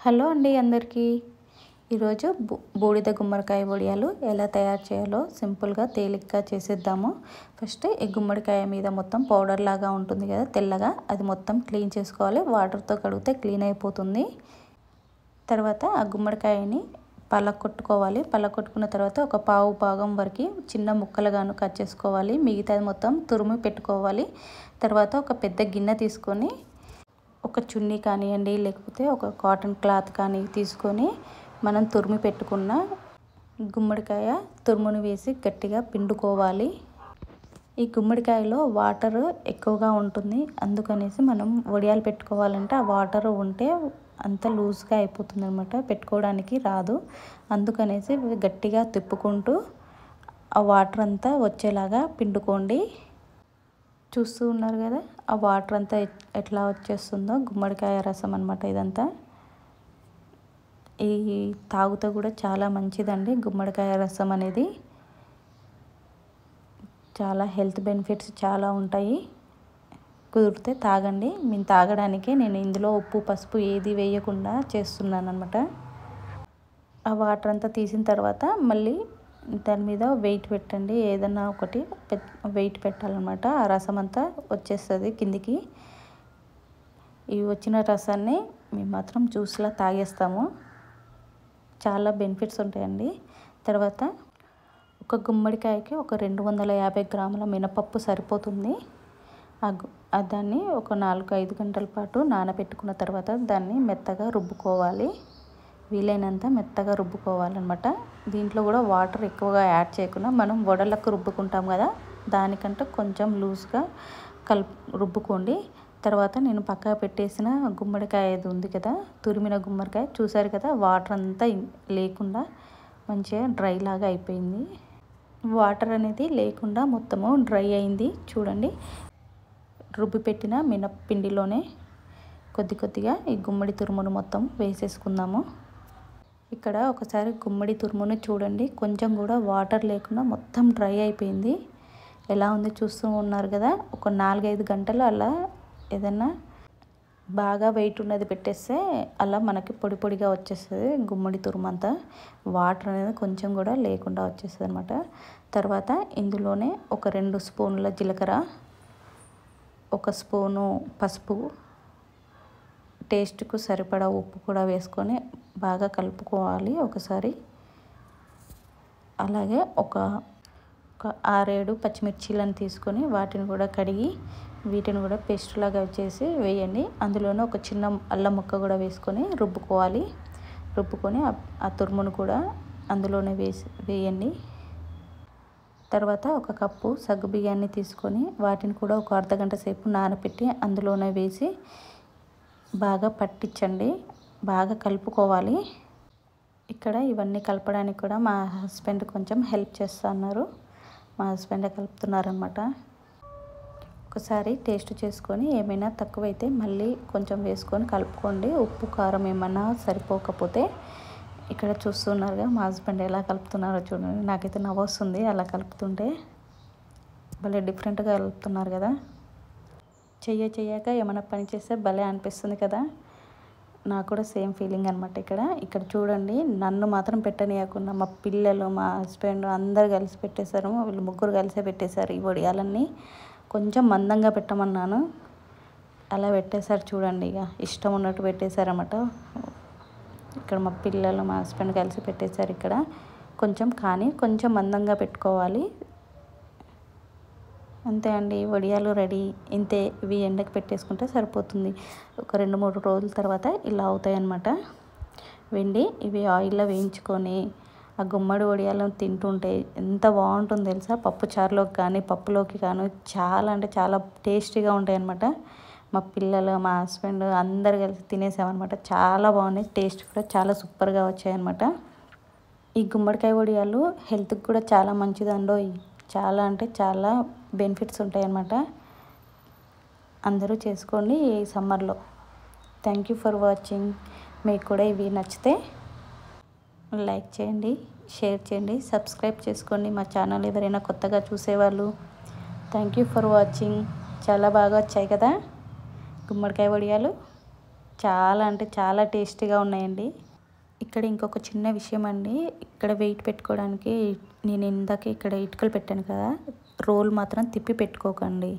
Hello అండి అందరికీ ఈరోజు బూడిద గుమ్మడికాయ వడియాలు ఎలా తయారు చేయాలో సింపుల్గా తేలిగ్గా చేసేద్దాము. ఫస్ట్ ఈ గుమ్మడికాయ మీద మొత్తం పౌడర్ లాగా ఉంటుంది కదా తెల్లగా, అది మొత్తం క్లీన్ చేసుకోవాలి. వాటర్తో కడిగితే క్లీన్ అయిపోతుంది. తర్వాత ఆ గుమ్మడికాయని పలకొట్టుకోవాలి. పలకొట్టుకున్న తర్వాత ఒక పావు భాగం వరకు చిన్న ముక్కలుగాను కట్ చేసుకోవాలి. మిగతాది మొత్తం తురుము పెట్టుకోవాలి. తర్వాత ఒక పెద్ద గిన్నె తీసుకొని ఒక చున్నీ కానివ్వండి, లేకపోతే ఒక కాటన్ క్లాత్ కానీ తీసుకొని మనం తురిమి పెట్టుకున్న గుమ్మడికాయ తురుమును వేసి గట్టిగా పిండుకోవాలి. ఈ గుమ్మడికాయలో వాటర్ ఎక్కువగా ఉంటుంది, అందుకనేసి మనం వడియాలు పెట్టుకోవాలంటే ఆ వాటర్ ఉంటే అంత లూజ్గా అయిపోతుంది అనమాట, పెట్టుకోవడానికి రాదు. అందుకనేసి గట్టిగా తిప్పుకుంటూ ఆ వాటర్ అంతా వచ్చేలాగా పిండుకోండి. చూస్తూ ఉన్నారు కదా ఆ వాటర్ అంతా ఎట్లా వచ్చేస్తుందో, గుమ్మడికాయ రసం అనమాట ఇదంతా. ఈ తాగుతూ కూడా చాలా మంచిదండి గుమ్మడికాయ రసం అనేది. చాలా హెల్త్ బెనిఫిట్స్ చాలా ఉంటాయి. కుదిరితే తాగండి. మేము తాగడానికే నేను ఇందులో ఉప్పు పసుపు ఏది వేయకుండా చేస్తున్నాను అనమాట. ఆ వాటర్ అంతా తీసిన తర్వాత మళ్ళీ దాని మీద వెయిట్ పెట్టండి. ఏదన్నా ఒకటి వెయిట్ పెట్టాలన్నమాట. ఆ రసం అంతా వచ్చేస్తుంది కిందికి. ఈ వచ్చిన రసాన్ని మేము మాత్రం జ్యూస్లా తాగేస్తాము. చాలా బెనిఫిట్స్ ఉంటాయండి. తర్వాత ఒక గుమ్మడికాయకి ఒక 250 గ్రాముల మినపప్పు సరిపోతుంది. దాన్ని ఒక 4-5 గంటల పాటు నానబెట్టుకున్న తర్వాత దాన్ని మెత్తగా రుబ్బుకోవాలి. వీలైనంత మెత్తగా రుబ్బుకోవాలన్నమాట. దీంట్లో కూడా వాటర్ ఎక్కువగా యాడ్ చేయకుండా మనం వడలకు రుబ్బుకుంటాం కదా, దానికంటే కొంచెం లూజ్గా రుబ్బుకోండి. తర్వాత నేను పక్కన పెట్టేసిన గుమ్మడికాయ ఉంది కదా, తురిమిన గుమ్మడికాయ చూసారు కదా, వాటర్ అంతా లేకుండా మంచిగా డ్రై లాగా అయిపోయింది. వాటర్ అనేది లేకుండా మొత్తము డ్రై అయింది చూడండి. రుబ్బి పెట్టిన మినప్పిండిలోనే కొద్ది కొద్దిగా ఈ గుమ్మడి తురుమును మొత్తం వేసేసుకుందాము. ఇక్కడ ఒకసారి గుమ్మడి తురుమును చూడండి, కొంచెం కూడా వాటర్ లేకుండా మొత్తం డ్రై అయిపోయింది. ఎలా ఉంది చూస్తూ ఉన్నారు కదా. ఒక 4-5 గంటలు అలా ఏదన్నా బాగా వెయిట్ ఉన్నది పెట్టేస్తే అలా మనకి పొడి పొడిగా వచ్చేస్తుంది గుమ్మడి తురుము అంతా. వాటర్ అనేది కొంచెం కూడా లేకుండా వచ్చేస్తుంది అనమాట. తర్వాత ఇందులోనే ఒక 2 స్పూన్ల జీలకర్ర, 1 స్పూను పసుపు, టేస్ట్కు సరిపడా ఉప్పు కూడా వేసుకొని బాగా కలుపుకోవాలి ఒకసారి. అలాగే ఒక 6-7 పచ్చిమిర్చీలను తీసుకొని వాటిని కూడా కడిగి వీటిని కూడా పేస్ట్ లాగా చేసి వేయండి. అందులోనే ఒక చిన్న అల్లం ముక్క కూడా వేసుకొని రుబ్బుకోవాలి. రుబ్బుకొని ఆ తురుమును కూడా అందులోనే వేయండి. తర్వాత 1 కప్పు సగ్గుబియ్యాన్ని తీసుకొని వాటిని కూడా ఒక అర్ధగంట సేపు నానబెట్టి అందులోనే వేసి బాగా పట్టించండి, బాగా కలుపుకోవాలి. ఇక్కడ ఇవన్నీ కలపడానికి కూడా మా హస్బెండ్ కొంచెం హెల్ప్ చేస్తున్నారు. మా హస్బెండే కలుపుతున్నారనమాట. ఒకసారి టేస్ట్ చేసుకొని ఏమైనా తక్కువైతే మళ్ళీ కొంచెం వేసుకొని కలుపుకోండి. ఉప్పు కారం ఏమన్నా సరిపోకపోతే. ఇక్కడ చూస్తున్నారుగా మా హస్బెండ్ ఎలా కలుపుతున్నారో చూడండి. నాకైతే నవ్వు వస్తుంది అలా కలుపుతుంటే. భలే డిఫరెంట్గా కలుపుతున్నారు కదా. చెయ్యక ఏమైనా పని చేస్తే భలే అనిపిస్తుంది కదా. నాకు కూడా సేమ్ ఫీలింగ్ అనమాట. ఇక్కడ చూడండి, నన్ను మాత్రం పెట్టనీయకుండా మా పిల్లలు, మా హస్బెండ్ అందరు కలిసి పెట్టేశారు. వీళ్ళు ముగ్గురు కలిసే పెట్టేశారు ఈ వడియాలన్నీ. కొంచెం మందంగా పెట్టమన్నాను, అలా పెట్టేశారు చూడండి. ఇక ఇష్టం ఉన్నట్టు పెట్టేశారన్నమాట. ఇక్కడ మా పిల్లలు మా హస్బెండ్ కలిసి పెట్టేశారు. ఇక్కడ కొంచెం మందంగా పెట్టుకోవాలి. అంతే అండి, వడియాలు రెడీ. ఇంతే, ఇవి ఎండకు పెట్టేసుకుంటే సరిపోతుంది. ఒక 2-3 రోజుల తర్వాత ఇలా అవుతాయి అన్నమాట. ఇవి ఆయిల్లో వేయించుకొని ఆ గుమ్మడి వడియాలను తింటుంటే ఎంత బాగుంటుందో తెలుసా. పప్పు చారులోకి కానీ పప్పులోకి కానీ చాలా అంటే చాలా టేస్టీగా ఉంటాయి అన్నమాట. మా పిల్లలు మా హస్బెండ్ అందరు కలిసి తినేసామన్నమాట. చాలా బాగున్నాయి, టేస్ట్ కూడా చాలా సూపర్గా వచ్చాయన్నమాట. ఈ గుమ్మడికాయ వడియాలు హెల్త్కి కూడా చాలా మంచిదండో. చాలా అంటే చాలా బెనిఫిట్స్ ఉంటాయి అన్నమాట. అందరూ చేసుకోండి ఈ సమ్మర్లో. Thank you for watching. మీకు కూడా ఇవి నచ్చితే లైక్ చేయండి, షేర్ చేయండి, సబ్స్క్రైబ్ చేసుకోండి మా ఛానల్ ఎవరైనా కొత్తగా చూసేవాళ్ళు. Thank you for watching. చాలా బాగా వచ్చాయి కదా గుమ్మడికాయ వడియాలు. చాలా అంటే చాలా టేస్టీగా ఉన్నాయండి. ఇక్కడ ఇంకొక చిన్న విషయం అండి, ఇక్కడ వెయిట్ పెట్టుకోవడానికి నేను ఇందాక ఇక్కడ ఇటుకలు పెట్టాను కదా, రోల్ మాత్రం తిప్పి పెట్టుకోకండి.